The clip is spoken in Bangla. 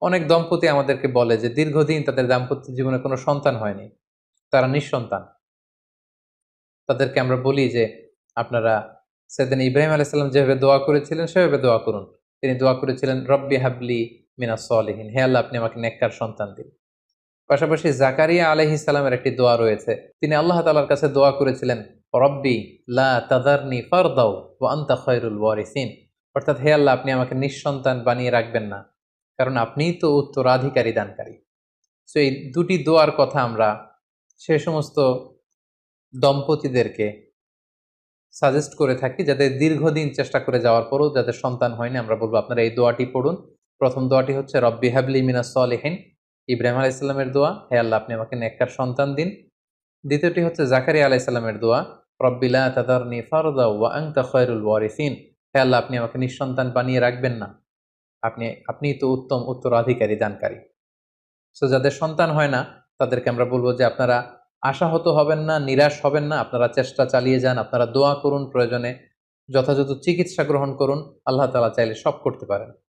অনেক দম্পতি আমাদেরকে বলে যে দীর্ঘদিন তাদের দাম্পত্য জীবনে কোনো সন্তান হয়নি, তারা নিঃসন্তান। তাদেরকে আমরা বলি যে আপনারা সেদিন ইব্রাহিম আলাইহিস সালাম যেভাবে দোয়া করেছিলেন সেভাবে দোয়া করুন। তিনি দোয়া করেছিলেন রব্বি হাবলি মিনাস সলিহিন, হে আল্লাহ আপনি আমাকে নেককার সন্তান দিন। পাশাপাশি জাকারিয়া আলাইহিস সালামের একটি দোয়া রয়েছে। তিনি আল্লাহ তাআলার কাছে দোয়া করেছিলেন রব্বি লা তাযারনি ফারদাও ওয়া আনতা খায়রুল ওয়ারিসিন, অর্থাৎ হে আল্লাহ আপনি আমাকে নিঃসন্তান বানিয়ে রাখবেন না, কারণ আপনিই তো উত্তরাধিকারী দানকারী। সো এই দুটি দোয়ার কথা আমরা সে সমস্ত দম্পতিদেরকে সাজেস্ট করে থাকি যাদের দীর্ঘদিন চেষ্টা করে যাওয়ার পরও যাদের সন্তান হয়নি, আমরা বলবো আপনারা এই দোয়াটি পড়ুন। প্রথম দোয়াটি হচ্ছে রব্বি হাবলি মিনাস সলিহিন, ইব্রাহিম আলাইহিস সালামের দোয়া, হে আল্লাহ আপনি আমাকে নেককার সন্তান দিন। দ্বিতীয়টি হচ্ছে জাকারিয়া আলাইহিস সালামের দোয়া, রব্বি লা তাযারনি ফারদা ওয়া আনতা খায়রুল ওয়ারিসিন, হে আল্লাহ আপনি আমাকে নিঃসন্তান বানিয়ে রাখবেন না, আপনিই তো উত্তম উত্তরাধিকারী দানকারী। সো যাদের সন্তান হয় না তাদেরকে আমরা বলবো যে আপনারা আশাহত হবেন না, নিরাশ হবেন না, আপনারা চেষ্টা চালিয়ে যান, আপনারা দোয়া করুন, প্রয়োজনে যথাযথ চিকিৎসা গ্রহণ করুন। আল্লাহ তাআলা চাইলে সব করতে পারেন।